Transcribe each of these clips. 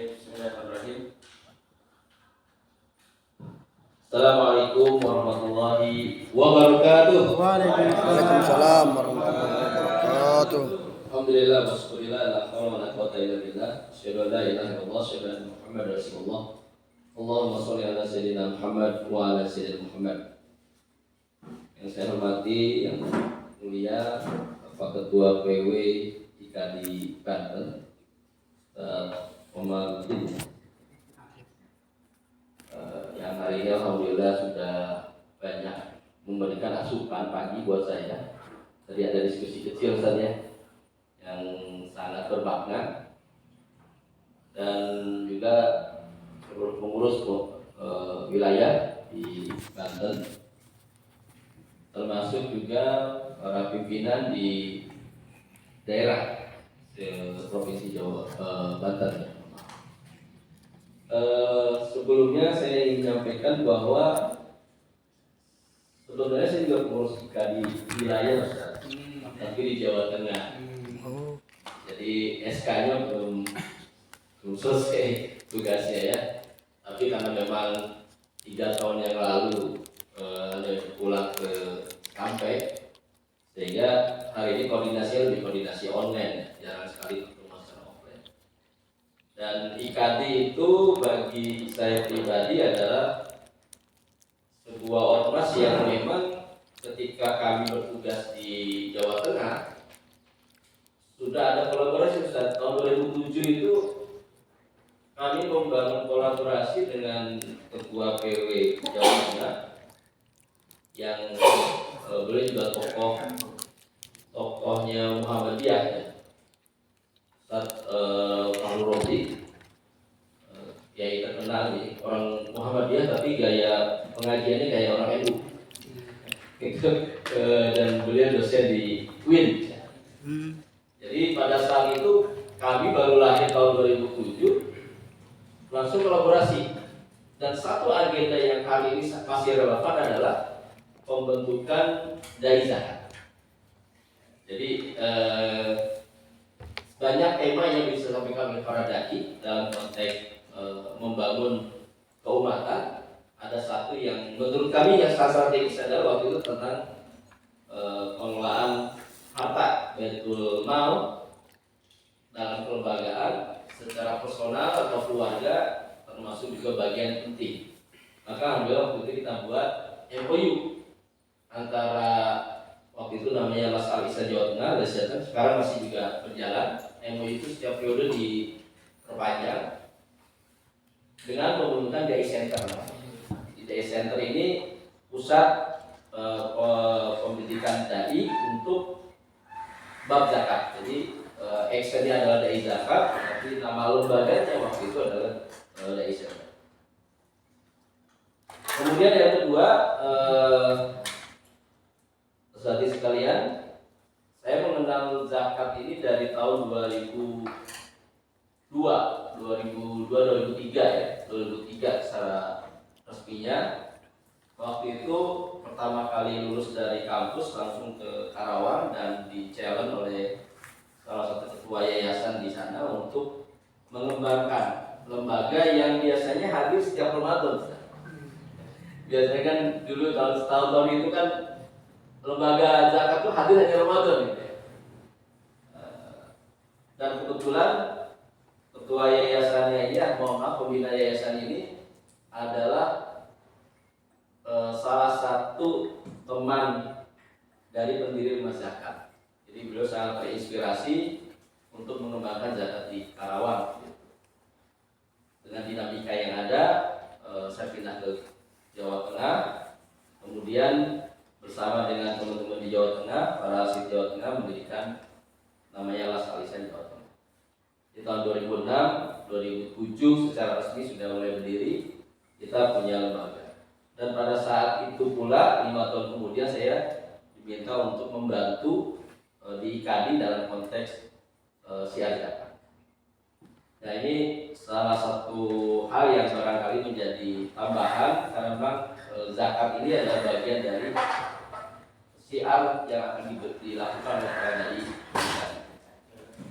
Bismillahirrahmanirrahim. Assalamualaikum warahmatullahi wabarakatuh. Waalaikumsalam warahmatullahi wabarakatuh. Alhamdulillah wassalillah la haula wala quwwata illa billah. Asyhadu an la ilaha illallah, asyhadu anna Muhammadar Rasulullah. Allahumma shalli ala sayyidina Muhammad wa ala sayyidina Muhammad. Yang saya hormati, yang mulia Bapak Ketua PW IKADI Banten, Muhammad yang hari ini alhamdulillah sudah banyak memberikan asupan pagi buat saya. Tadi ada diskusi kecil saja yang sangat bermakna, dan juga seluruh pengurus wilayah di Banten, termasuk juga para pimpinan di daerah Provinsi Jawa Banten. Sebelumnya saya ingin menyampaikan bahwa sebenarnya saya juga pengurus di wilayah, tapi di Jawa Tengah. Jadi SK-nya belum selesai tugasnya ya. Tapi karena memang 3 tahun yang lalu ada pulang ke Kampek, sehingga hari ini koordinasi lebih koordinasi online, jarang sekali ketemu secara offline. Dan IKADI itu bagi saya pribadi adalah sebuah ormas yang memang ketika kami bertugas di Jawa Tengah sudah ada kolaborasi. Tahun 2007 itu kami membangun kolaborasi dengan Ketua PW Jawa Tengah yang beliau juga tokohnya Muhammadiyah ya. Pak Rodi, kiai terkenal nih, orang Muhammadiyah tapi gaya pengajiannya kayak orang NU. Dan beliau dosen di UIN. Jadi pada saat itu kami baru lahir tahun 2007, langsung kolaborasi. Dan satu agenda yang kali ini masih relevan adalah pembentukan dai zakat. Jadi banyak tema yang bisa disampaikan oleh para dai dalam konteks membangun keumatan. Ada satu yang menurut kami yang sangat strategis adalah waktu itu tentang pengelolaan harta Baitul Mal dalam kelembagaan secara personal atau keluarga, termasuk juga bagian penting. Maka alhamdulillah waktu itu kita buat MOU antara waktu itu namanya Las Alisa Jawa Tengah, sekarang masih juga berjalan. MOU itu setiap periode diperpanjang dengan pembentukan DI Center. Di DI Center ini pusat pendidikan dai untuk bab zakat. Jadi actionnya adalah dai zakat, tapi nama lembaganya waktu itu adalah DI Center. Kemudian yang kedua, saudari sekalian, saya mengenal zakat ini dari tahun 2003 ya, 2003 secara resminya. Waktu itu pertama kali lulus dari kampus langsung ke Karawang dan di-challenge oleh salah satu ketua yayasan di sana untuk mengembangkan lembaga yang biasanya hadir setiap Ramadan. Biasanya kan dulu tahun-tahun itu kan lembaga zakat itu hadir hanya Ramadan gitu ya. Dan kebetulan ketua yayasannya ini, pembina yayasan ini adalah salah satu teman dari pendiri rumah zakat. Jadi beliau sangat terinspirasi untuk mengembangkan zakat di Karawang. Dengan dinamika yang ada, saya pindah ke Jawa Tengah, kemudian bersama dengan teman-teman di Jawa Tengah, para asli Jawa Tengah mendirikan namanya Las Alisa Jawa Tengah. Di tahun 2006, 2007 secara resmi sudah mulai berdiri, kita punya lembaga. Dan pada saat itu pula 5 tahun kemudian saya diminta untuk membantu di IKADI dalam konteks syiar zakat. Nah ini salah satu hal yang barangkali menjadi tambahan karena memang zakat ini adalah bagian dari syiar yang akan dilakukan oleh para dai.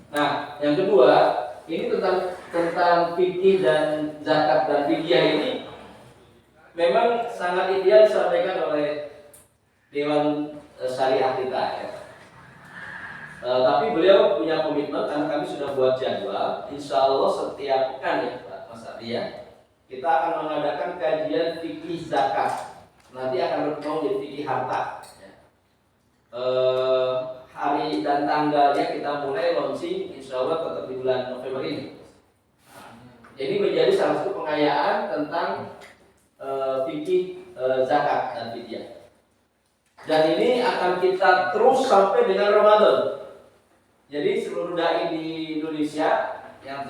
Nah, yang kedua, ini tentang tentang fikih dan zakat dan fidyah ini memang sangat ideal disampaikan oleh Dewan Syariah kita ya. Tapi beliau punya komitmen karena kami sudah buat jadwal, insya Allah setiap pekan ya Pak Mas Ardi ya, kita akan mengadakan kajian fikih zakat. Nanti akan berkembang menjadi fikih harta. Ya. Hari dan tanggalnya kita mulai launching, insya Allah tetap di bulan November ini. Jadi menjadi salah satu pengayaan tentang fikih zakat dan fidyah. Dan ini akan kita terus sampai dengan Ramadan. Jadi seluruh dai di Indonesia yang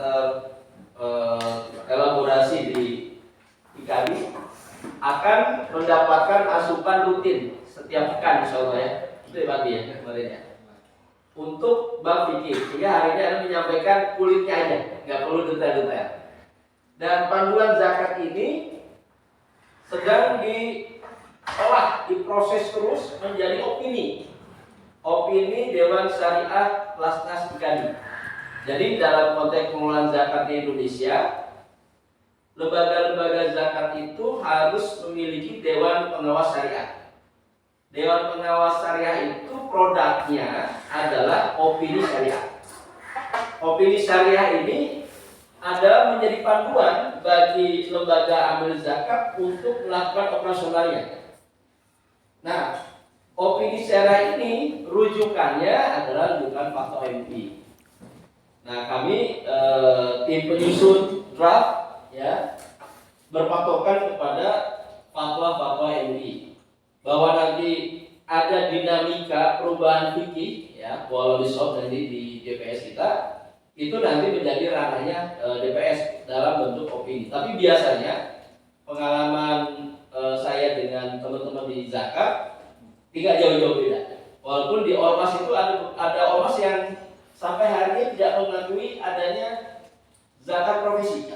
terelaborasi di IKABI akan mendapatkan asupan rutin setiap pekan insya Allah ya. Itu ya Pak ya kemarin ya. Untuk bab fikih, sehingga hari ini akan menyampaikan kulitnya aja, nggak perlu detail-detail. Dan panduan zakat ini sedang diolah, diproses terus menjadi opini Dewan Syariah Lasnas IKABI. Jadi dalam konteks pengelolaan zakat di Indonesia, lembaga-lembaga zakat itu harus memiliki Dewan Pengawas Syariah. Dewan Pengawas Syariah itu produknya adalah opini syariah. Opini syariah ini adalah menjadi panduan bagi lembaga amil zakat untuk melakukan operasionalnya. Nah, opini syariah ini rujukannya adalah rujukan fatwa MUI. Nah, kami tim penyusun draft ya berpatokan kepada fatwa-fatwa MUI bahwa nanti ada dinamika perubahan fikih ya, walau disod nanti di DPS kita itu nanti menjadi ranahnya DPS dalam bentuk opini. Tapi biasanya pengalaman saya dengan teman-teman di zakat tidak jauh-jauh beda. Walaupun di ormas itu ada ormas yang sampai hari ini tidak mengakui adanya zakat profesi.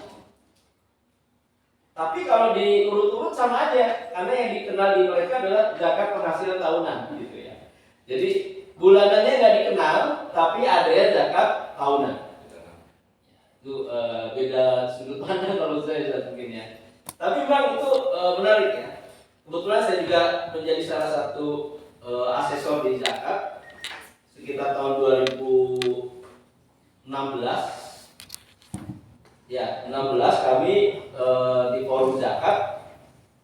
Tapi kalau diurut-urut sama aja, karena yang dikenal di mereka adalah zakat penghasilan tahunan, gitu ya. Jadi bulanannya nggak dikenal, tapi ada ya zakat tahunan. Itu beda sudut pandang kalau saya mungkin ya. Tapi memang itu menarik ya. Kebetulan saya juga menjadi salah satu asesor di zakat sekitar tahun 2016. Ya, 16 kami di forum zakat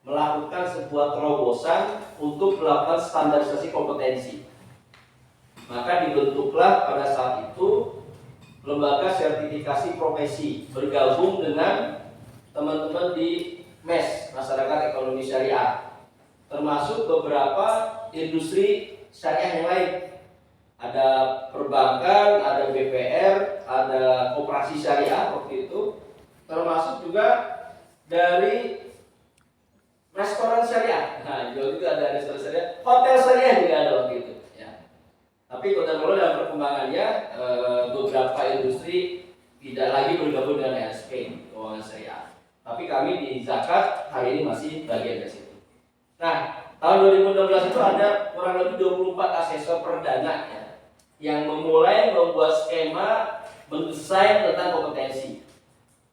melakukan sebuah terobosan untuk melakukan standarisasi kompetensi. Maka dibentuklah pada saat itu lembaga sertifikasi profesi bergabung dengan teman-teman di MES, Masyarakat Ekonomi Syariah, termasuk beberapa industri syariah yang lain. Ada perbankan, ada BPR, ada koperasi syariah waktu itu, termasuk juga dari restoran syariah. Nah, juga ada restoran syariah, hotel syariah juga ada waktu itu. Ya. Tapi kota-kota dalam perkembangannya beberapa industri tidak lagi bergabung dengan RSP, keuangan syariah. Tapi kami di zakat hari ini masih bagian dari situ. Nah, tahun 2016 itu ada kurang lebih 24 asesor perdana ya, yang memulai membuat skema mendesain tentang kompetensi.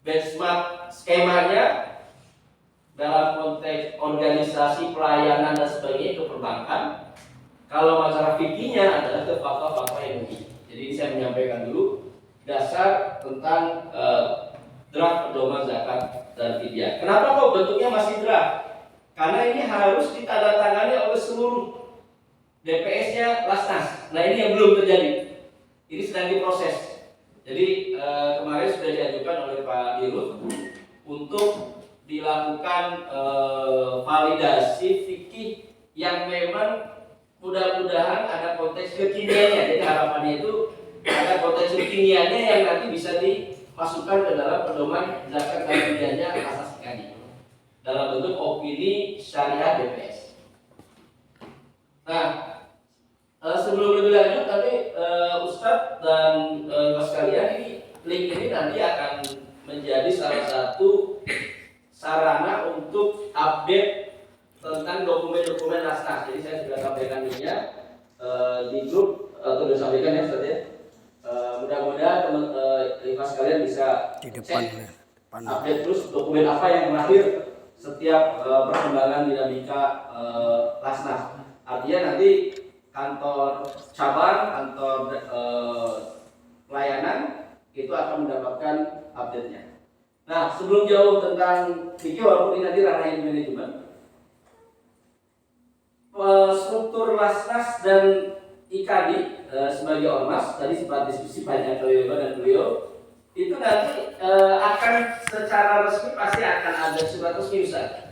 Benchmark skemanya dalam konteks organisasi pelayanan dan sebagainya ke perbankan. Kalau masalah fikihnya adalah ke fatwa-fatwa MUI. Jadi saya menyampaikan dulu dasar tentang draft pedoman zakat dan fidyah. Kenapa kok bentuknya masih draft? Karena ini harus ditandatangani oleh seluruh DPS-nya Lasnas. Nah, ini yang belum terjadi. Ini sedang diproses. Jadi kemarin sudah diajukan oleh Pak Dirut untuk dilakukan validasi fikih yang memang mudah-mudahan ada konteks kekiniannya. Jadi harapannya itu ada konteks kekiniannya yang nanti bisa dimasukkan ke dalam pedoman zakat dan fidyahnya asas sekali dalam bentuk opini syariah DPS. Nah, sebelum lebih lanjut tadi Ustadz dan Mas kalian, ini link ini nanti akan menjadi salah satu sarana untuk update tentang dokumen-dokumen Lasnas. Jadi saya sudah sampaikan linknya di grup atau sudah sampaikan ya Ustadz ya. Mudah-mudahan teman-teman sekalian bisa depan. update terus dokumen apa yang terakhir setiap perkembangan dinamika Lasnas. Artinya nanti kantor cabang, kantor pelayanan itu akan mendapatkan update-nya. Nah, sebelum jauh tentang Vicky, walaupun ini nanti ranahnya manajemen, struktur Lasnas dan IKAD sebagai ormas tadi sempat diskusi banyak beliau dan beliau itu nanti akan secara resmi pasti akan ada surat resmi Ustaz.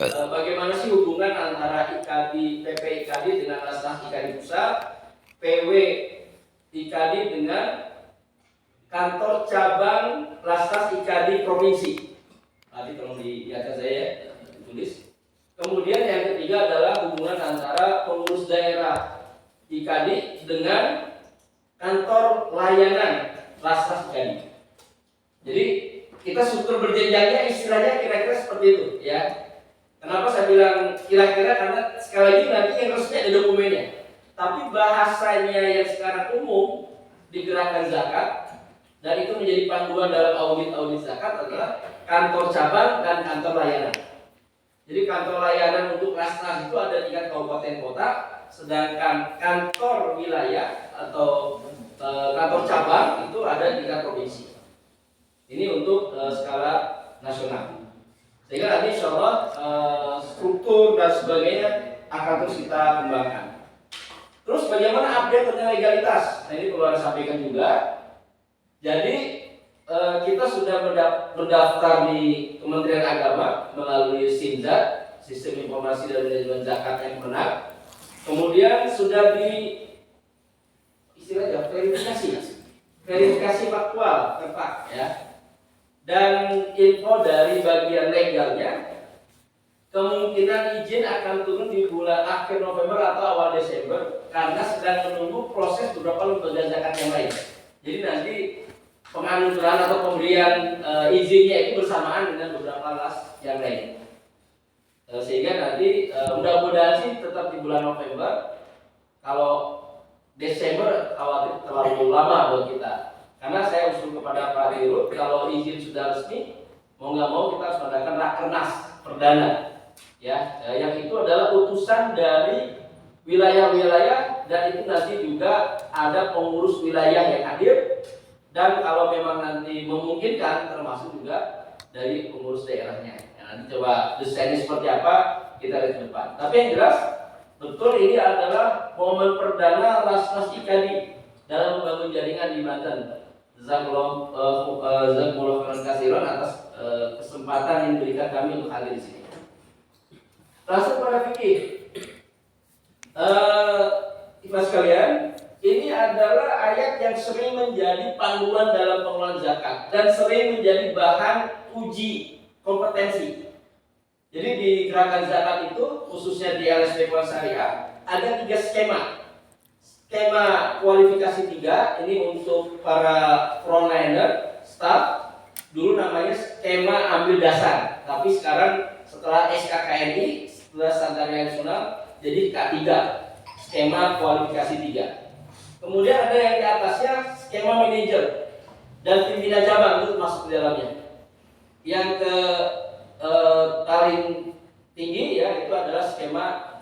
Bagaimana sih hubungan antara IKAD PP IKAD dengan Lasnas IKAD Pusat, PW IKAD dengan kantor cabang Lasnas IKAD Provinsi. Tadi tolong diingatkan saya ya, ditulis. Kemudian yang ketiga adalah hubungan antara pengurus daerah IKAD dengan kantor layanan Lasnas IKAD. Jadi kita struktur berjenjangnya istilahnya kira-kira seperti itu ya. Kenapa saya bilang kira-kira, karena sekali lagi nanti yang resmi ada dokumennya. Tapi bahasanya yang sekarang umum di gerakan zakat dan itu menjadi panduan dalam audit zakat adalah kantor cabang dan kantor layanan. Jadi kantor layanan untuk Lasnas itu ada tingkat kabupaten kota, sedangkan kantor wilayah atau kantor cabang itu ada tingkat provinsi. Ini untuk skala nasional. Sehingga nanti insya Allah struktur dan sebagainya akan terus kita kembangkan. Terus bagaimana update tentang legalitas? Nah ini perlu saya sampaikan juga. Jadi kita sudah berdaftar di Kementerian Agama melalui SIMZAT, Sistem Informasi dan Manajemen Zakat yang benar. Kemudian sudah di istilahnya verifikasi faktual tepat ya. Dan info dari bagian legalnya, kemungkinan izin akan turun di bulan akhir November atau awal Desember karena sedang menunggu proses beberapa lembaga zakat yang lain. Jadi nanti penganugeraan atau pemberian izinnya itu bersamaan dengan beberapa las yang lain. Sehingga nanti mudah-mudahan sih tetap di bulan November. Kalau Desember khawatir terlalu lama buat kita. Karena saya usul kepada Pak Dirut, kalau izin sudah resmi, mau nggak mau kita harus mengadakan rakernas perdana, ya, yang itu adalah utusan dari wilayah-wilayah dan itu nanti juga ada pengurus wilayah yang hadir dan kalau memang nanti memungkinkan termasuk juga dari pengurus daerahnya. Ya, nanti coba desainnya seperti apa kita lihat ke depan. Tapi yang jelas betul ini adalah momen perdana Lasnas IKAD dalam membangun jaringan di Banten. Jazakumullah khairan katsiran atas kesempatan yang diberikan kami untuk hadir di sini. Langsung pada fikih. Ikhlas sekalian, ini adalah ayat yang sering menjadi panduan dalam pengelolaan zakat dan sering menjadi bahan uji kompetensi. Jadi di gerakan zakat itu, khususnya di LSP Kuala Syariah, ada 3 skema. Skema kualifikasi 3 ini untuk para frontliner, staff. Dulu namanya skema ambil dasar, tapi sekarang setelah SKKNI, setelah standar nasional, jadi K3, skema kualifikasi 3. Kemudian ada yang di atasnya skema manajer dan pimpinan cabang itu masuk di dalamnya. Yang ke paling tinggi ya itu adalah skema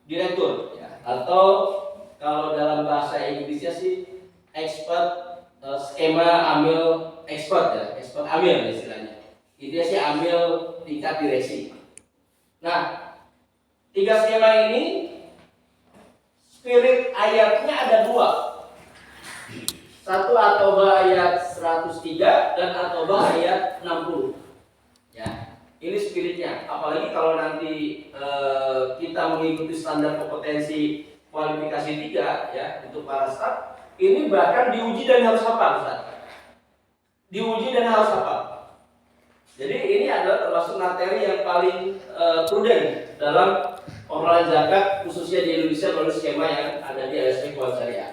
direktur ya, atau kalau dalam bahasa Inggrisnya sih expert, skema amil expert ya, expert amil istilahnya. Intinya sih amil tingkat direksi. Nah, 3 skema ini spirit ayatnya ada 2. Satu At-Taubah ayat 103 dan At-Taubah ayat 60. Ya, ini spiritnya. Apalagi kalau nanti kita mengikuti standar kompetensi kualifikasi 3 ya untuk para staf, ini bahkan diuji dan harus hafal, Ustaz. Diuji dan harus hafal. Jadi ini adalah termasuk materi yang paling prudent dalam pengelolaan zakat khususnya di Indonesia melalui skema yang ada di LSP Kuala Syariah.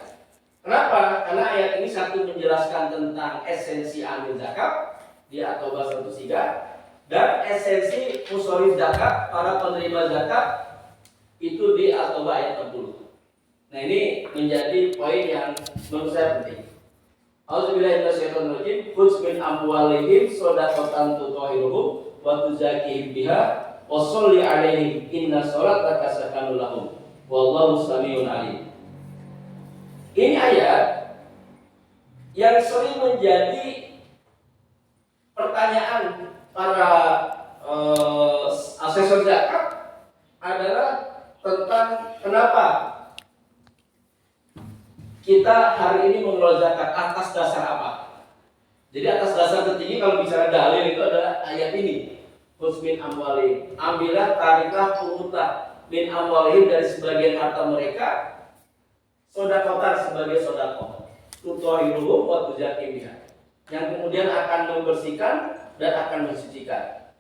Kenapa? Karena ayat ini satu menjelaskan tentang esensi amil zakat di At-Taubah 103 dan esensi musharif zakat para penerima zakat itu di At-Taubah ayat 40. Nah ini menjadi poin yang menurut saya penting. Auzubillahi minasyaitonir rajim. Khudz min amwalihim shadaqatan tutahhiruhum wa tuzakkihim biha wa sholli 'alaihim inna sholataka sakanun lahum wallahu samiun 'alim. Ini ayat yang sering menjadi pertanyaan para asesor zakat adalah tentang kenapa kita hari ini mengelola zakat atas dasar apa? Jadi atas dasar tertinggi kalau bicara dalil itu adalah ayat ini. Khudz min amwalihim. Ambillah, tariklah, pungutlah min amwalihim dari sebagian harta mereka sedekah sebagai sedekah. Tutahhiruhum wa tuzakkihim biha. Yang kemudian akan membersihkan dan akan mensucikan.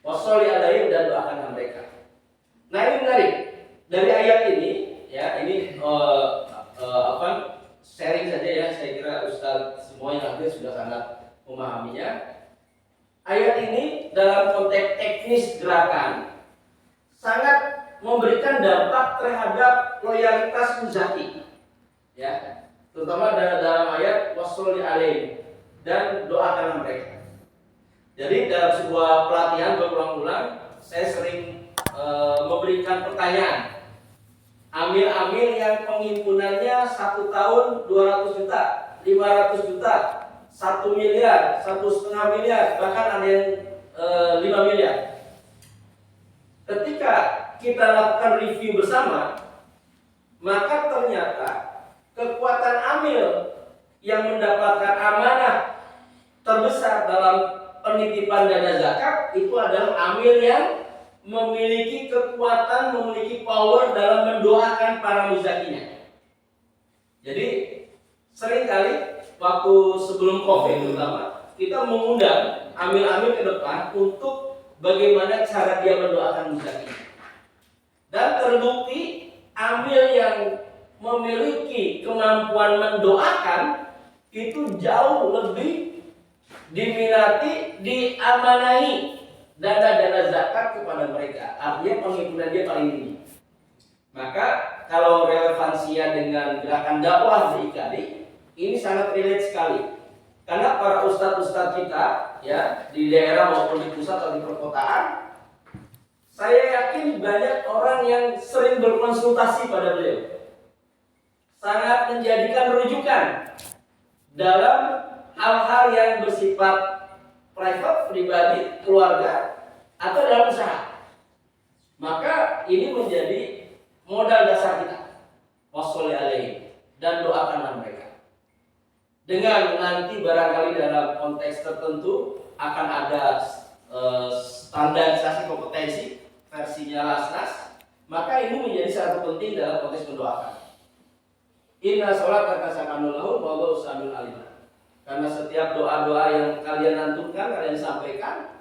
Washolli 'alaihim dan doakan mereka. Nah, ini menarik. Dari ayat ini ya, ini sharing saja ya, saya kira Ustaz semua yang hadir sudah sangat memahaminya. Ayat ini dalam konteks teknis gerakan sangat memberikan dampak terhadap loyalitas muzaki, ya, terutama dalam ayat washolli 'alaihim dan doakan mereka. Jadi dalam sebuah pelatihan berulang-ulang saya sering memberikan pertanyaan. Amil-amil yang penghimpunannya 1 tahun 200 juta, 500 juta, 1 miliar, 1,5 miliar, bahkan ada yang 5 miliar. Ketika kita lakukan review bersama, maka ternyata kekuatan amil yang mendapatkan amanah terbesar dalam penitipan dana zakat itu adalah amil yang memiliki kekuatan, memiliki power dalam mendoakan para muzakinya. Jadi seringkali waktu sebelum COVID terutama kita mengundang amil-amil ke depan untuk bagaimana cara dia mendoakan muzakinya. Dan terbukti amil yang memiliki kemampuan mendoakan itu jauh lebih diminati, diamanahi dana-dana zakat kepada mereka. Artinya penghimpunan dia paling tinggi. Maka kalau relevansinya dengan gerakan dakwah di IKD, ini sangat relate sekali. Karena para ustadz-ustadz kita ya di daerah maupun di pusat atau di perkotaan, saya yakin banyak orang yang sering berkonsultasi pada beliau. Sangat menjadikan rujukan dalam hal-hal yang bersifat private, pribadi, keluarga, atau dalam usaha. Maka ini menjadi modal dasar kita. Washolli 'alaihim dan doakanlah mereka. Dengan nanti barangkali dalam konteks tertentu akan ada standarisasi kompetensi versinya Lasnas, maka ini menjadi satu penting dalam konteks mendoakan. Inna sholataka sakanun lahum wallahu samiun 'alim. Karena setiap doa-doa yang kalian lantunkan, kalian sampaikan,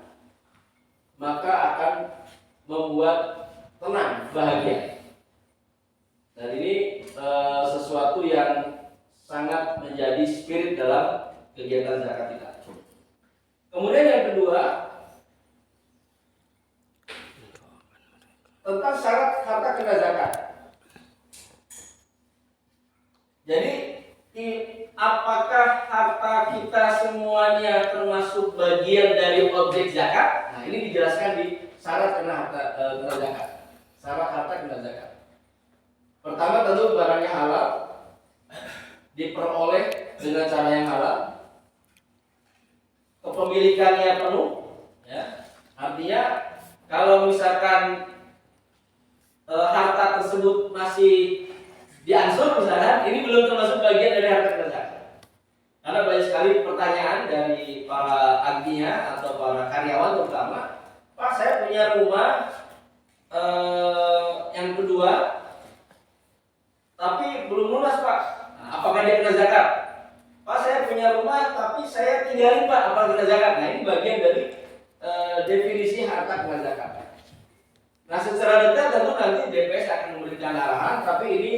maka akan membuat tenang, bahagia. Dan ini sesuatu yang sangat menjadi spirit dalam kegiatan zakat kita. Kemudian yang kedua, tentang syarat harta kena zakat. Jadi apakah harta kita semuanya termasuk bagian dari objek zakat? Nah, ini dijelaskan di syarat kena zakat. Syarat harta kena zakat. Pertama tentu barangnya halal, diperoleh dengan cara yang halal, kepemilikannya penuh, ya. Artinya kalau misalkan harta tersebut masih diansur misalkan, ini belum termasuk bagian dari harta kena zakat. Karena banyak sekali pertanyaan dari para aginya atau para karyawan terutama, Pak, saya punya rumah yang kedua, tapi belum lunas, Pak. Nah, apakah dia kena zakat? Pak, saya punya rumah, tapi saya tinggalin, Pak. Apakah kena zakat? Nah, ini bagian dari definisi harta kena zakat. Nah, secara detail tentu nanti DPS akan memberikan arahan, tapi ini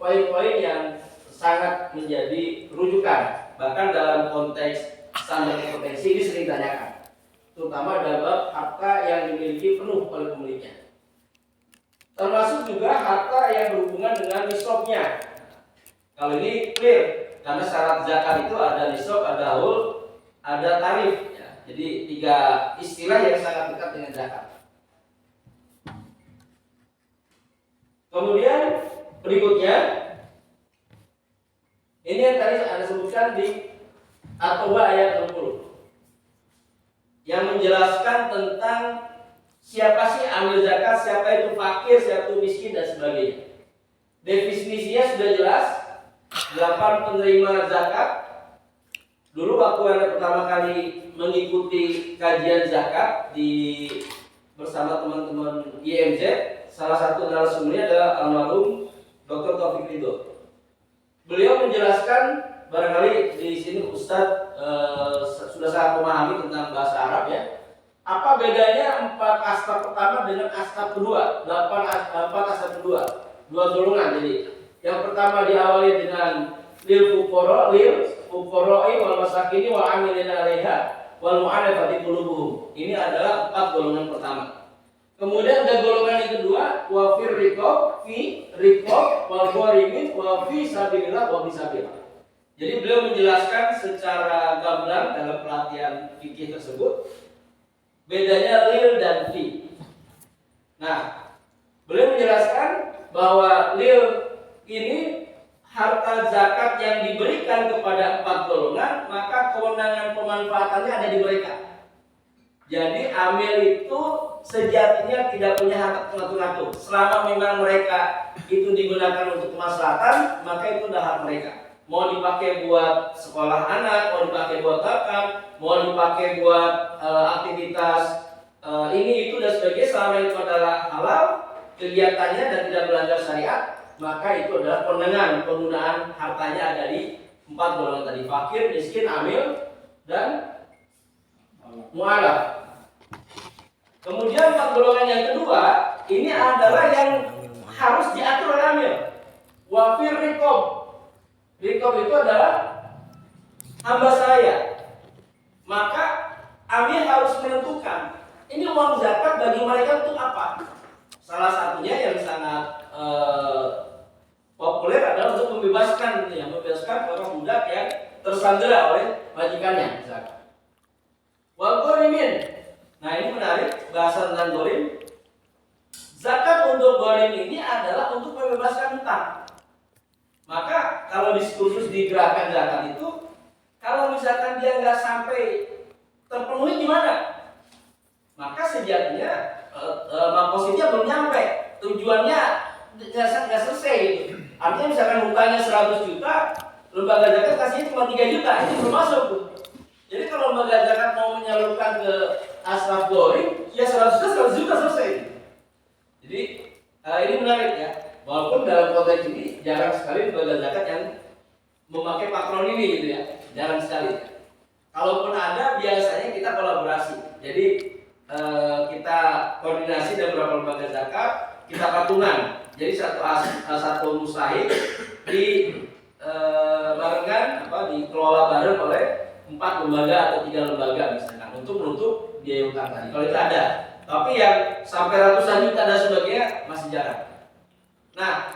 poin-poin yang sangat menjadi rujukan. Bahkan dalam konteks standar kompetensi ini sering ditanyakan, terutama dalam harta yang dimiliki penuh oleh pemiliknya. Termasuk juga harta yang berhubungan dengan nisabnya. Kalau ini clear, Karena syarat zakat itu ada nisab, ada haul, ada tarif. Ya. Jadi 3 istilah yang sangat dekat dengan zakat. Kemudian berikutnya, ini yang tadi Anda sebutkan di At-Taubah ayat 60 yang menjelaskan tentang siapa sih amil zakat, siapa itu fakir, siapa itu miskin dan sebagainya. Definisinya sudah jelas, 8 penerima zakat. Dulu waktu Anda pertama kali mengikuti kajian zakat bersama teman-teman IMZ, salah satu narasumbernya adalah almarhum Dr. Taufik Ridho. Beliau menjelaskan, barangkali di sini Ustadz sudah sangat memahami tentang bahasa Arab ya. Apa bedanya 4 asnaf pertama dengan asnaf kedua? 4 asnaf kedua, 2 golongan. Jadi yang pertama diawali dengan lil fuqara'i wal masakini wal amilina 'alaiha wal mu'allafati qulubuhum. Ini adalah 4 golongan pertama. Kemudian ada golongan yang kedua, wa fir riqab wal gharimin wa fi sabilillah wa fi sabilillah. Jadi beliau menjelaskan secara gamblang dalam pelatihan fikih tersebut bedanya lil dan fi. Nah, beliau menjelaskan bahwa lil ini harta zakat yang diberikan kepada 4 golongan, maka kewenangan pemanfaatannya ada di mereka. Jadi amil itu sejatinya tidak punya hak ngatur-ngatur. Selama memang mereka itu digunakan untuk kemaslahatan, maka itu adalah hak mereka. Mau dipakai buat sekolah anak, mau dipakai buat makan, mau dipakai buat aktivitas ini itu dan sebagainya, selama itu adalah halal kegiatannya dan tidak melanggar syariat, maka itu adalah kewenangan penggunaan hartanya ada di 4 golongan tadi: fakir, miskin, amil, dan mu'alaf. Kemudian 4 golongan yang kedua ini adalah yang harus diatur oleh amil. Wafir riqab. Riqab itu adalah hamba saya. Maka amil harus menentukan ini uang zakat bagi mereka untuk apa. Salah satunya yang sangat populer adalah untuk membebaskan orang budak yang tersandera oleh majikannya. Wal gharimin. Nah, ini menarik bahasa tentang gharim. Zakat untuk gharim ini adalah untuk membebaskan hutang. Maka kalau diskursus di gerakan zakat itu, kalau misalkan dia nggak sampai terpenuhi gimana? Maka sejatinya maksudnya belum nyampe, tujuannya nggak selesai gitu. Artinya misalkan hutangnya 100 juta, lembaga zakat kasihnya cuma 3 juta, ini belum masuk tuh. Jadi kalau lembaga zakat mau menyalurkan ke asnaf gharim, ya 100 juta selesai. Jadi ini menarik ya. Walaupun dalam konteks ini jarang sekali lembaga zakat yang memakai patron ini gitu ya, jarang sekali. Kalaupun ada, biasanya kita kolaborasi. Jadi kita koordinasi dengan beberapa lembaga zakat, kita patungan. Jadi satu mustahik di barengan dikelola bareng oleh 4 lembaga atau 3 lembaga misalkan untuk menutup biaya utang tadi. Kalau itu ada, tapi yang sampai ratusan juta dan sebagainya masih jarang. Nah,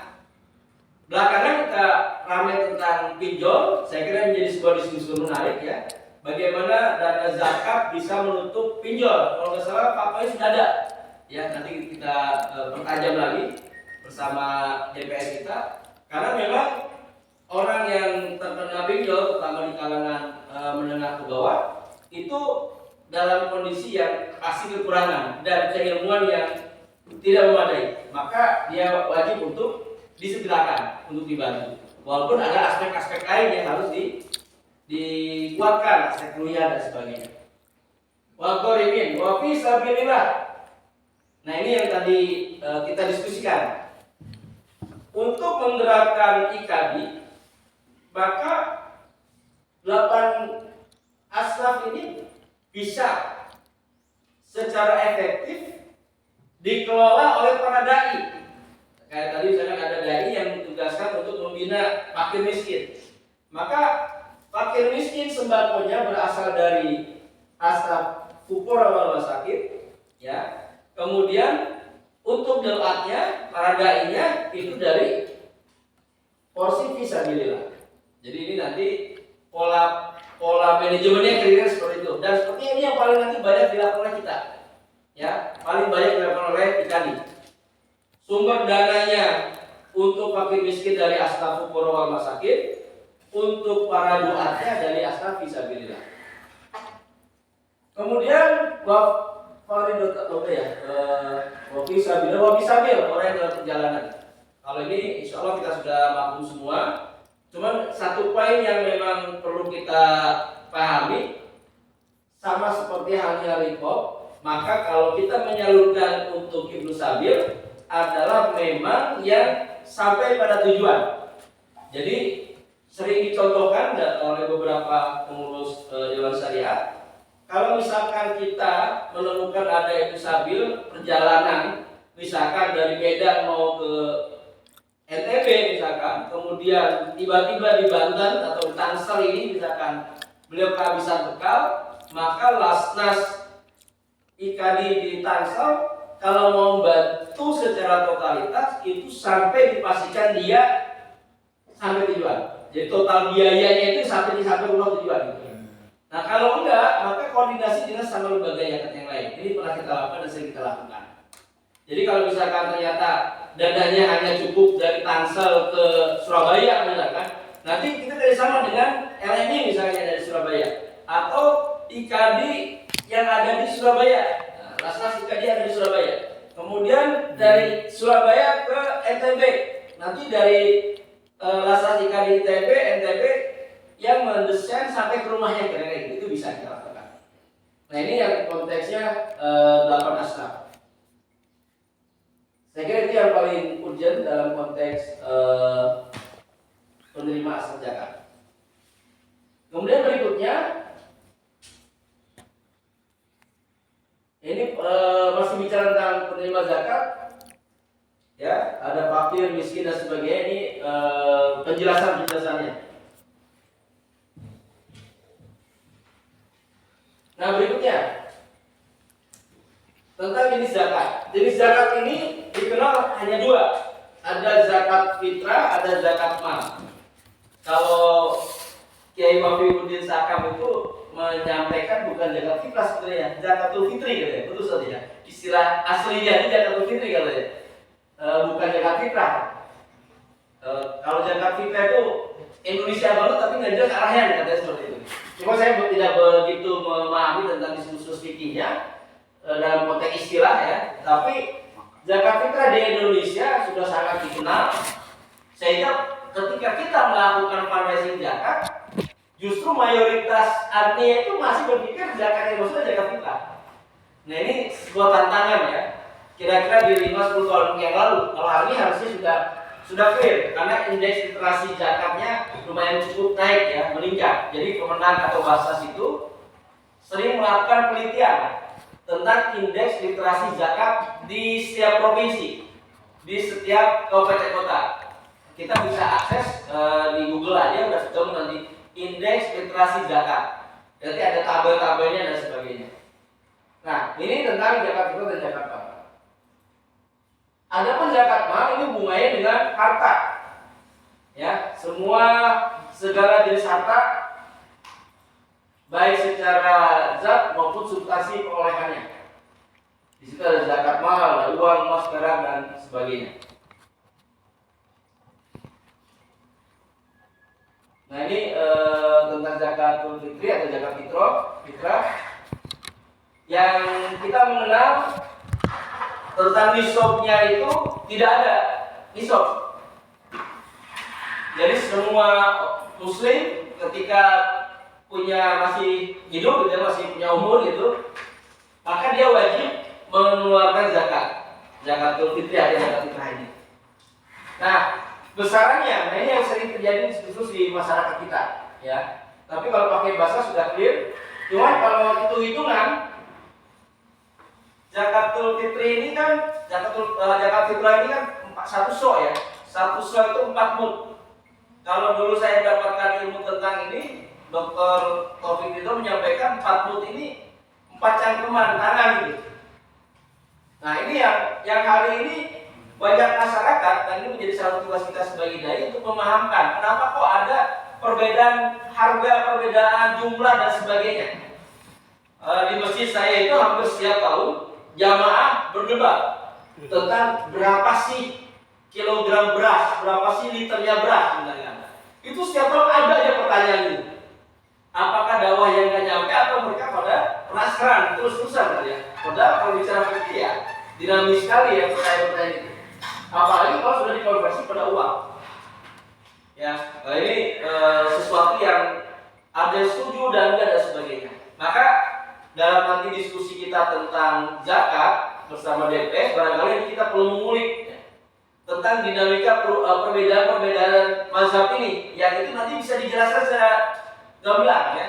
belakangan kita ramai tentang pinjol. Saya kira menjadi sebuah diskusi menarik ya. Bagaimana dana zakat bisa menutup pinjol? Kalau nggak salah faktanya sudah ada. Ya, nanti kita pertajam lagi bersama DPR kita. Karena memang orang yang terkena pinjol, terutama di kalangan menengah ke bawah, itu dalam kondisi yang pasti kekurangan dan keilmuan yang tidak memadai, maka dia wajib untuk disegerakan, untuk dibantu. Walaupun ada aspek-aspek lain yang harus dikuatkan, aspek ruya dan sebagainya. Wa gharimin wa fi sabilillah. Nah, ini yang tadi kita diskusikan. Untuk menggerakkan IKADI, maka 8 asnaf ini bisa secara efektif dikelola oleh para dai. Kayak tadi misalkan ada dai yang ditugaskan untuk membina fakir miskin. Maka fakir miskin sembakonya berasal dari asnaf fuqara wal masakin, ya. Kemudian untuk doanya para dai-nya itu dari porsi fisabilillah. Jadi ini nanti pola manajemennya kira-kira seperti itu. Dan seperti ini yang paling nanti banyak dilakukan oleh kita. Ya, paling banyak dilakukan oleh IKANI. Sumber dananya untuk fakir miskin dari Asnaf Fuqara wal Masakin, untuk para duatnya dari Asnaf Fisabilillah. Kemudian Wafi Sabil orang yang dalam perjalanan. Kalau ini insya Allah kita sudah maklum semua. Cuman satu poin yang memang perlu kita pahami, sama seperti halnya Ripop, maka kalau kita menyalurkan untuk Ibnu Sabil adalah memang yang sampai pada tujuan. Jadi sering dicontohkan oleh beberapa pengurus Dewan Syariah, kalau misalkan kita menemukan ada Ibnu Sabil perjalanan, misalkan dari Medan mau ke NTB misalkan, kemudian tiba-tiba di Banten atau Tangsel ini misalkan beliau kehabisan bekal, maka Lasnas IKADI di Tangsel kalau mau membantu secara totalitas itu sampai dipastikan dia sampai tujuan. Jadi total biayanya itu sampai rumah tujuan. Nah kalau enggak, maka koordinasi dengan sama lembaga yang lain. Ini pernah kita lakukan dan sering kita lakukan. Jadi kalau misalkan ternyata dananya hanya cukup dari Tangsel ke Surabaya misalkan, nanti kita kerjasama dengan LMI misalnya dari Surabaya atau IKADI yang ada di Surabaya. Nah, Lasnas IKADI ada di Surabaya. Kemudian dari Surabaya ke NTB. Nanti dari Lasnas IKADI NTB yang mendesain sampai ke rumahnya kira-kira itu bisa kita lakukan. Nah ini yang konteksnya 8 asnaf. Saya kira itu yang paling urgent dalam konteks penerima asal zakat. Kemudian berikutnya, ini masih bicara tentang penerima zakat, ya ada fakir, miskin dan sebagainya. Ini penjelasannya. Nah berikutnya tentang jenis zakat. Jenis zakat ini dikenal hanya dua, ada zakat fitrah, ada zakat mal. Kalau Kiai Wafiuddin Sakam itu menyampaikan bukan zakat fitrah sebenarnya, zakatul fitri katanya, betul saja. Istilah aslinya ini zakatul fitri katanya, bukan zakat fitrah. Kalau zakat fitrah itu Indonesia banget tapi nggak jelas arahnya katanya seperti itu. Cuma saya tidak begitu memahami tentang diskursus fikihnya dalam konteks istilah ya, tapi zakat fitrah di Indonesia sudah sangat dikenal, sehingga ketika kita melakukan fundraising zakat, justru mayoritas adnia itu masih berpikir zakat yang maksudnya zakat fitrah. Nah ini sebuah tantangan ya. Kira-kira di 5-10 tahun yang lalu, kalau hari ini harusnya sudah clear, karena indeks literasi zakatnya lumayan cukup naik ya, meningkat. Jadi Kemenang atau Basnas itu sering melakukan penelitian tentang indeks literasi zakat di setiap provinsi, di setiap kabupaten kota. Kita bisa akses di Google aja, udah ketemu nanti indeks literasi zakat. Jadi ada tabel-tabelnya dan sebagainya. Nah, ini tentang zakat fitrah dan zakat mal. Adapun zakat mal ini hubungannya dengan harta. Ya, segala jenis harta baik secara zat maupun substansi perolehannya. Di situ ada zakat mal, ada uang, emas, perak dan sebagainya. Nah ini tentang zakatul fitri atau zakat fitrah yang kita mengenal tentang nisabnya itu tidak ada nisab. Jadi semua muslim ketika masih hidup, dia masih punya umur gitu, maka dia wajib mengeluarkan zakatul fitri atau zakat fitrah ini. Nah, besarannya, ini yang sering terjadi khusus di masyarakat kita, ya. Tapi kalau pakai bahasa sudah clear. Cuman kalau hitung-hitungan, zakatul fitri ini kan, zakat fitrah ini kan satu so ya, satu so itu 4 mud. Kalau dulu saya dapatkan ilmu tentang ini, Dr. Taufik itu menyampaikan 4 mud ini 4 cangkeman tangan gitu. Nah ini yang hari ini banyak masyarakat, dan ini menjadi salah satu tugas kita sebagai dai untuk memahamkan kenapa kok ada perbedaan harga, perbedaan jumlah dan sebagainya. Di masjid saya itu hampir setiap tahun jamaah berdebat tentang berapa sih kilogram beras, berapa sih liternya beras sebenarnya. Itu setiap tahun ada aja pertanyaan itu. Apakah dakwah yang nggak nyampe atau mereka pada penasaran terus-terusan ya? Padahal kalau bicara fikih ya dinamis sekali ya pertanyaan-pertanyaan itu. Apalagi kalau sudah dikonversi pada uang. Ya, ini sesuatu yang ada setuju dan enggak dan sebagainya. Maka dalam nanti diskusi kita tentang zakat bersama DPS, barangkali kita perlu mengulik ya, tentang dinamika perbedaan-perbedaan mazhab ini, yang itu nanti bisa dijelaskan secara gamblang ya.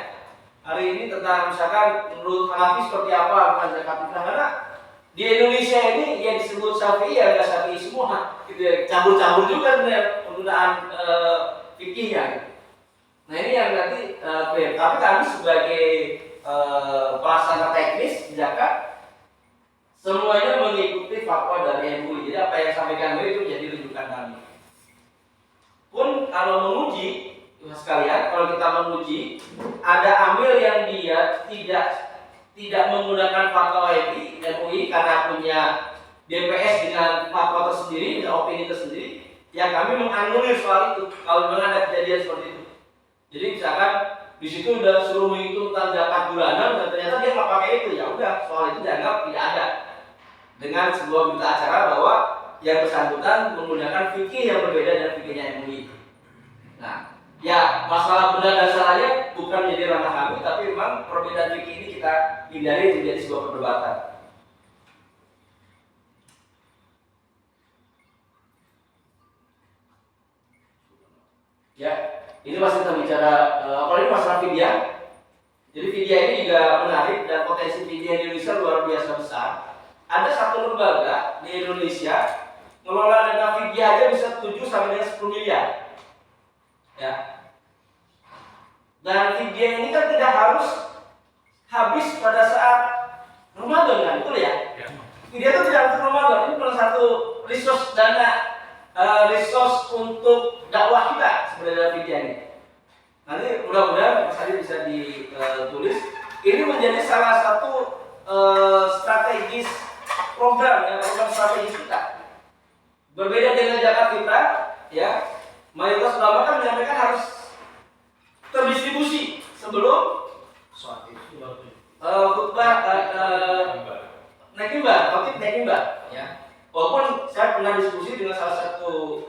Hari ini tentang misalkan menurut Hanafi seperti apa bukan zakat fitrah, karena di Indonesia ini yang disebut Syafi'i ya nggak Syafi'i semua, gitu ya. Campur-campur juga sebenarnya penggunaan fikihnya. Gitu. Nah ini yang nanti tapi kami sebagai pelaksana teknis zakat semuanya mengikuti fatwa dari MUI. Jadi apa yang disampaikan MUI itu jadi rujukan kami. Pun kalau menguji sekalian, kalau kita menguji ada amil yang dia tidak menggunakan fatwa MUI karena punya DPS dengan fatwa tersendiri, dengan opini tersendiri, ya kami menganulir soal itu kalau memang ada kejadian seperti itu. Jadi misalkan di situ udah suruh menghitung tentang zakat bulanan dan ternyata dia nggak pakai itu, ya udah soal itu dianggap tidak ada. Dengan sebuah berita acara bahwa yang bersangkutan menggunakan fikih yang berbeda dengan fikihnya MUI. Nah, ya masalah benar dan salahnya bukan menjadi ranah kami, tapi memang perbedaan fikih ini kita hindari menjadi sebuah perdebatan. Ya, ini masih kita bicara apalagi masalah fidyah. Jadi fidyah ini juga menarik dan potensi fidyah di Indonesia luar biasa besar. Ada satu lembaga di Indonesia ngelola dana fidyah aja bisa 7 sampai dengan 10 miliar. Ya. Dan fidyah ini kan tidak harus habis pada saat Ramadan kan, betul ya? Fidyah itu tidak harus Ramadan. Ini salah satu resource dana resource untuk dakwah kita sebenarnya fidyah ini. Nanti mudah-mudahan Mas Adi bisa ditulis. Ini menjadi salah satu strategis program strategis kita. Berbeda dengan zakat fitrah, ya. Mayoritas ulama kan menyampaikan harus terdistribusi sebelum khutbah naik mimbar, khotib naik mimbar, ya. Walaupun saya pernah diskusi dengan salah satu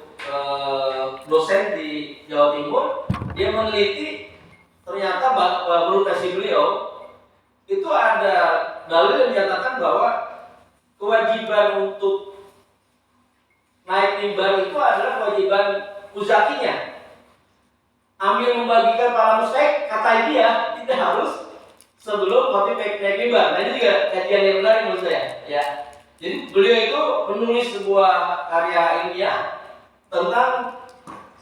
dosen di Jawa Timur, dia meneliti ternyata menurut versi beliau itu ada dalil yang menyatakan bahwa kewajiban untuk naik mimbar itu adalah kewajiban muzakinya. Ambil membagikan para mustahik, kata dia tidak harus sebelum khotib naik mimbar. Nah ini juga kajian yang menarik menurut saya. Ya. Jadi beliau itu menulis sebuah karya ilmiah tentang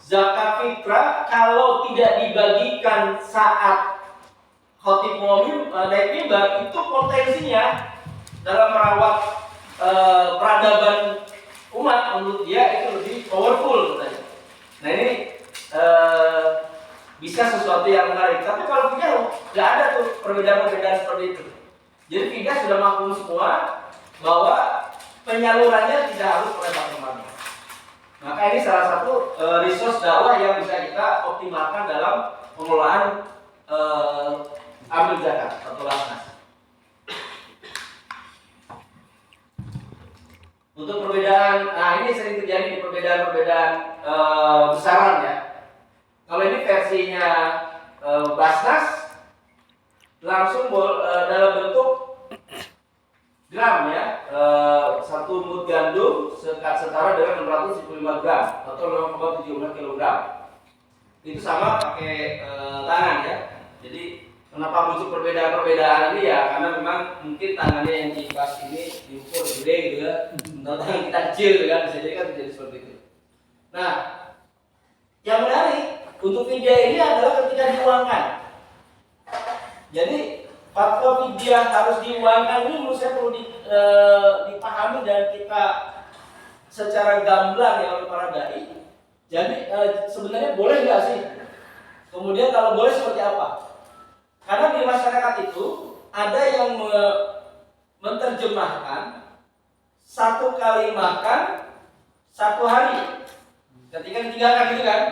zakat fitrah kalau tidak dibagikan saat khotib mau naik mimbar itu potensinya dalam merawat peradaban umat menurut dia itu lebih powerful katanya. Nah ini bisa sesuatu yang menarik. Tapi kalau fikih nggak ada tuh perbedaan-perbedaan seperti itu. Jadi fikih sudah maklum semua bahwa penyalurannya tidak harus oleh bagaimana. Maka ini salah satu resource dakwah yang bisa kita optimalkan dalam pengelolaan amil zakat atau lasnas. Untuk perbedaan, nah ini sering terjadi di perbedaan-perbedaan besaran ya. Kalau ini versinya Basnas langsung dalam bentuk gram ya, 1 mud gandum setara dengan 675 gram atau 0,75 kg. Itu sama pakai tangan ya. Jadi kenapa muncul perbedaan-perbedaan ini ya? Karena memang mungkin tangannya yang di pas ini diukur gede gitu ya, tangan kita kecil gitu kan, bisa jadi kan terjadi seperti itu. Nah, yang menarik untuk fidyah ini adalah ketika diuangkan. Jadi fatwa fidyah harus diuangkan ini menurut saya perlu dipahami dan kita secara gamblang ya oleh para dai. Jadi sebenarnya boleh nggak sih Kemudian kalau boleh seperti apa? Karena di masyarakat itu ada yang menerjemahkan satu kali makan satu hari. Ketika ditinggalkan gitu kan.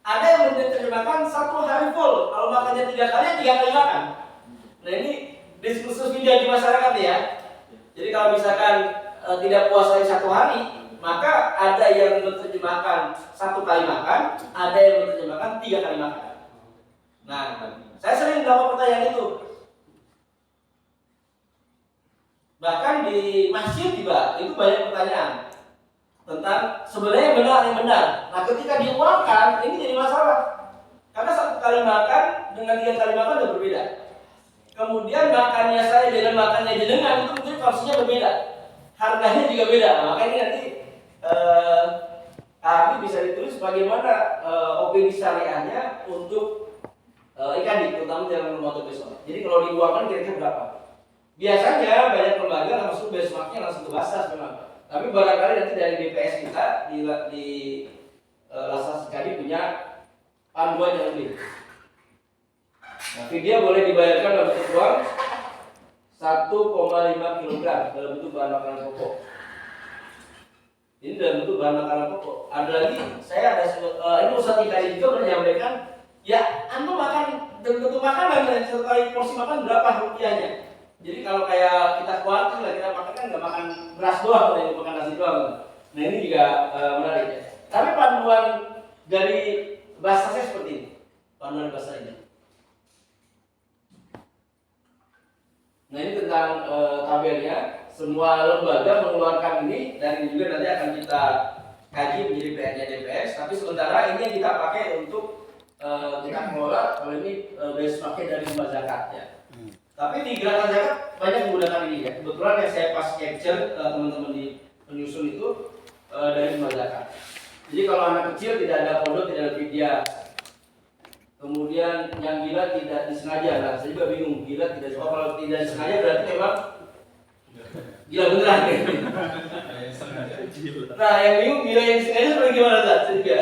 Ada yang menerjemahkan satu hari full. Kalau makannya 3 kali, 3 kali makan. Nah ini diskursus video di masyarakat ya. Jadi kalau misalkan tidak puasa satu hari, maka ada yang menerjemahkan satu kali makan, ada yang menerjemahkan 3 kali makan. Nah, saya sering dapat pertanyaan itu. Bahkan di masjid juga itu banyak pertanyaan tentang sebenarnya benar yang benar. Nah, ketika diuangkan ini jadi masalah. Karena satu kali makan dengan 3 kali makan udah berbeda. Kemudian makannya saya dengan makannya jenengan itu mungkin porsinya berbeda. Harganya juga beda. Maka ini nanti kami bisa ditulis bagaimana opini syariahnya untuk ikan terutama dalam motor besok. Jadi kalau diuangkan kira-kira berapa? Biasanya banyak lembaga langsung benchmarknya langsung ke basas memang. Tapi barangkali nanti dari DPS kita di Lasas Kadi punya panduan yang lebih. Nah, video boleh dibayarkan dalam bentuk uang 1,5 kg dalam bentuk bahan makanan pokok. Ini dalam bentuk bahan makanan pokok. Ada lagi, saya ada ini Ustaz Ikari juga menyampaikan, ya Anda makan dalam bentuk makanan dan sekali porsi makan berapa rupiahnya. Jadi kalau kayak kita khawatir lah, kita makan kan nggak makan beras doang, kita makan nasi doang. Nah ini juga menarik ya. Tapi panduan dari bahasanya seperti ini, panduan bahasa ini. Nah ini tentang tabelnya. Semua lembaga mengeluarkan ini dan ini juga nanti akan kita kaji menjadi PR-nya DPS. Tapi sementara ini yang kita pakai untuk kita kelola. Kalau ini benchmarknya dari rumah zakat ya. Tapi di gerakan zakat banyak menggunakan ini ya. Kebetulan yang saya pas capture teman-teman di penyusun itu dari rumah zakat. Jadi kalau anak kecil tidak ada pondok, tidak ada vidya. Kemudian yang gila tidak disengaja. Nah, saya juga bingung. Gila tidak disengaja. Kalau tidak disengaja berarti memang gila beneran ya. Nah, yang bingung gila yang disengaja seperti gimana Zat? Juga.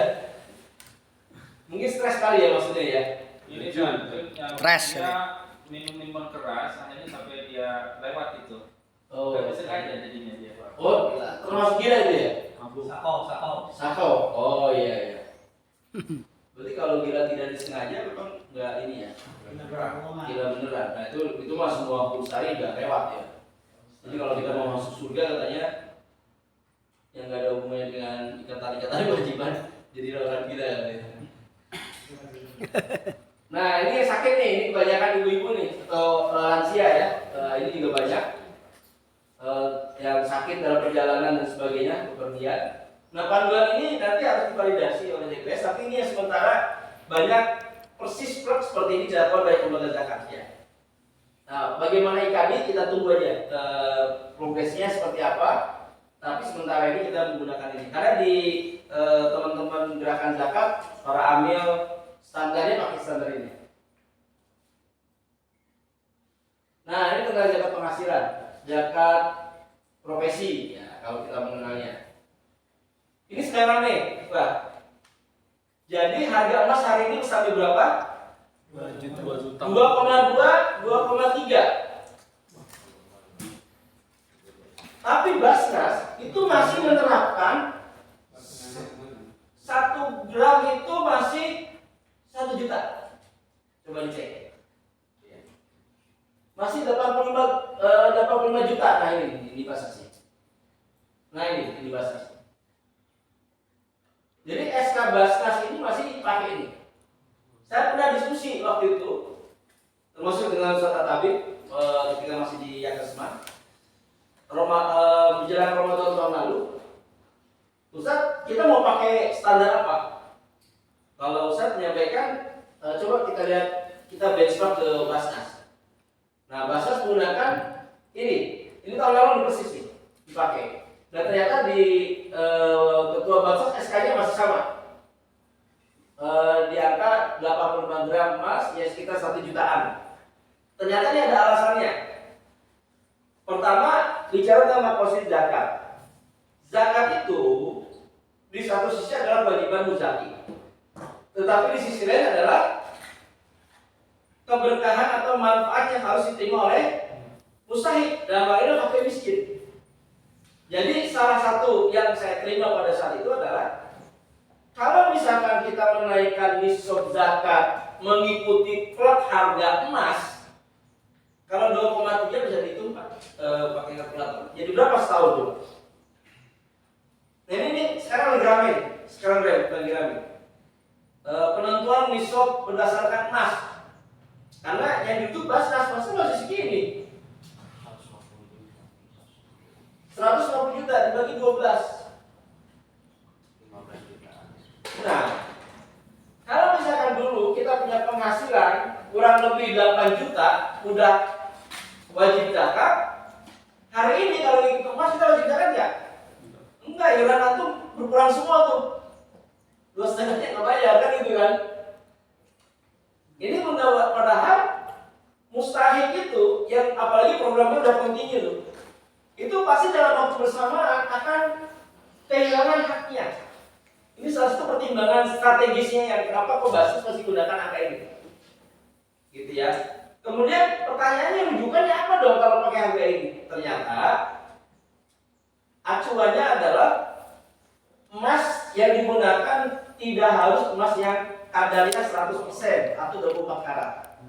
Mungkin stres kali ya maksudnya ya. Ini kan Stres. Minum minuman keras, akhirnya sampai dia lewat itu. Oh, Gak sengaja jadinya dia. oh, termasuk gila itu ya? Mabuk. Sakau. Oh iya. Berarti kalau gila tidak disengaja memang nggak ini ya. Gila beneran. Nah itu mah semua pulsari nggak lewat ya. Jadi kalau kita mau masuk surga katanya yang nggak ada hubungannya dengan ikatan kewajiban jadi orang gila ya. Nah ini yang sakit nih, ini kebanyakan ibu-ibu nih atau lansia ya. Ini juga banyak yang sakit dalam perjalanan dan sebagainya, bepergian. Nah panduan ini nanti harus divalidasi oleh DPS, tapi ini yang sementara banyak persis seperti ini dilakukan oleh lembaga zakatnya. Nah bagaimana IKD kita tunggu aja progresnya seperti apa. Tapi sementara ini kita menggunakan ini karena di teman-teman gerakan zakat para amil standarnya pakai standar ini. Nah ini tentang zakat penghasilan, zakat profesi ya kalau kita mengenalnya. Ini sekarang nih, Pak. Jadi harga emas hari ini sampai berapa? 2 juta. 2,2, 2,3. Tapi Basnas itu masih menerapkan 1 gram itu masih 1 juta. Coba dicek. Masih 85 juta. Nah ini Basnas. Nah ini Basnas. Jadi SK Basnas ini masih pakai ini. Saya pernah diskusi waktu itu, termasuk dengan Ustaz Tabib ketika masih di Yakasman. Menjelang Ramadan tahun lalu, Ustaz kita mau pakai standar apa? Kalau Ustaz menyampaikan, coba kita lihat, kita benchmark ke Basnas. Nah Basnas menggunakan ini tahun lalu persis nih dipakai. Dan ternyata di ketua Basnas SK-nya masih sama. Di angka 85 gram emas ya sekitar 1 jutaan. Ternyata ini ada alasannya. Pertama, bicara tentang posisi zakat. Zakat itu di satu sisi adalah kewajiban muzaki. Tetapi di sisi lain adalah keberkahan atau manfaat yang harus diterima oleh mustahik, dalam hal ini fakir miskin. Jadi salah satu yang saya terima pada saat itu adalah kalau misalkan kita menaikkan nisab zakat mengikuti plot harga emas, kalau 2,3 bisa dihitung pakai kalkulator. Jadi berapa setahun tuh? Nah ini sekarang lagi rame, lagi rame. Penentuan nisab berdasarkan emas. Karena yang itu basnas masih segini. 150 juta dibagi 12. Nah, kalau misalkan dulu kita punya penghasilan kurang lebih 8 juta, udah wajib zakat. Hari ini kalau ikut emas kita wajib zakat nggak? Enggak, iuran antum berkurang semua tuh. 2,5 nggak bayar kan gitu kan? Ini padahal mustahik itu yang apalagi programnya udah kontinu tuh. Itu pasti dalam waktu bersamaan akan kehilangan haknya. Ini salah satu pertimbangan strategisnya yang kenapa Kopassus masih gunakan angka ini. Gitu ya. Kemudian pertanyaannya rujukannya apa dong kalau pakai harga ini? Ternyata acuannya adalah emas yang digunakan tidak harus emas yang kadarnya 100% atau 24 karat.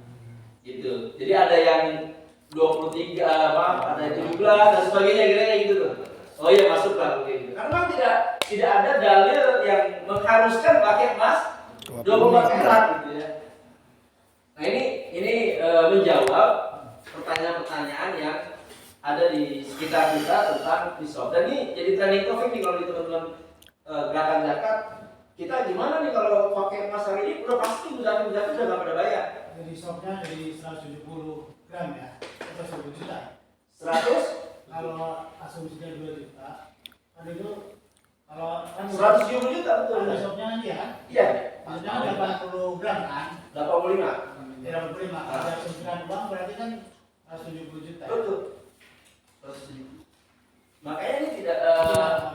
Gitu. Jadi ada yang 23, ada yang 17 dan sebagainya kira-kira gitu tuh. Oh iya masuklah begitu. Karena memang tidak ada dalil yang mengharuskan pakai emas 24 karat gitu ya. Nah ini menjawab pertanyaan-pertanyaan yang ada di sekitar kita tentang nisab. Dan ini jadi trending topic nih kalau di teman-teman gerakan zakat. Kita gimana nih kalau pakai emas hari ini udah pasti zakat udah nggak pada bayar. Jadi stoknya dari 170 gram ya, atau 1 juta. 100? Kalau asumsinya 2 juta, kan itu kalau kan 170 juta betul. ada stoknya nanti ya kan? Iya. Maksudnya 80 gram kan? 85. Ya 85. Kalau asumsikan uang berarti kan 170 juta. Betul. 170. Makanya ini tidak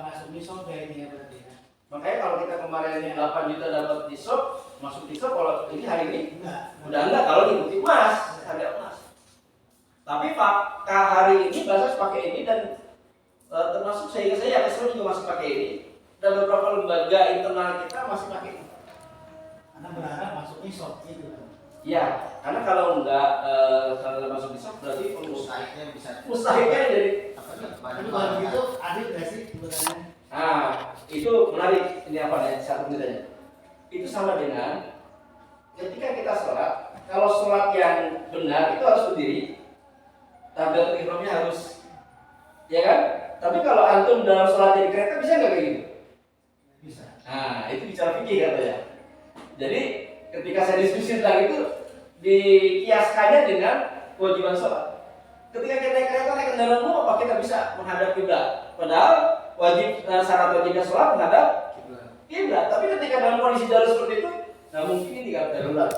masuk nisab ya ini ya berarti ya. makanya kalau kita kemarin 8 juta dapat nisab, masuk nisab kalau ini hari ini udah enggak kalau ngikutin emas, harga emas. Tapi fakta hari ini Basnas pakai ini dan termasuk saya juga masih pakai ini dan beberapa lembaga internal kita masih pakai ini. Karena berharap masuk nisab gitu kan. Iya, karena kalau enggak masuk nisab berarti Mustahiknya bisa mustahiknya jadi Tapi kalau begitu adil nggak sih sebenarnya? Nah, itu menarik. Ini apa nih? Satu menitnya. Itu sama dengan ketika kita sholat. Kalau sholat yang benar itu harus berdiri. Takbiratul ihramnya harus, ya kan? Tapi kalau antum dalam sholat di kereta bisa nggak kayak gitu? Bisa. Nah, itu bicara fikih katanya. Jadi ketika saya diskusi tentang itu dikiaskannya dengan kewajiban sholat. Ketika kita naik kereta naik kendaraan umum, apa kita bisa menghadap kiblat? Padahal syarat wajibnya sholat menghadap kiblat. Tapi ketika dalam kondisi darurat seperti itu, nah mungkin ini nggak darurat.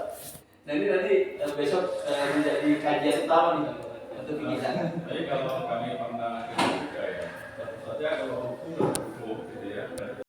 Nah ini nanti besok menjadi kajian utama nih untuk pikiran. Tapi kalau kami pernah juga ya, tentu saja kalau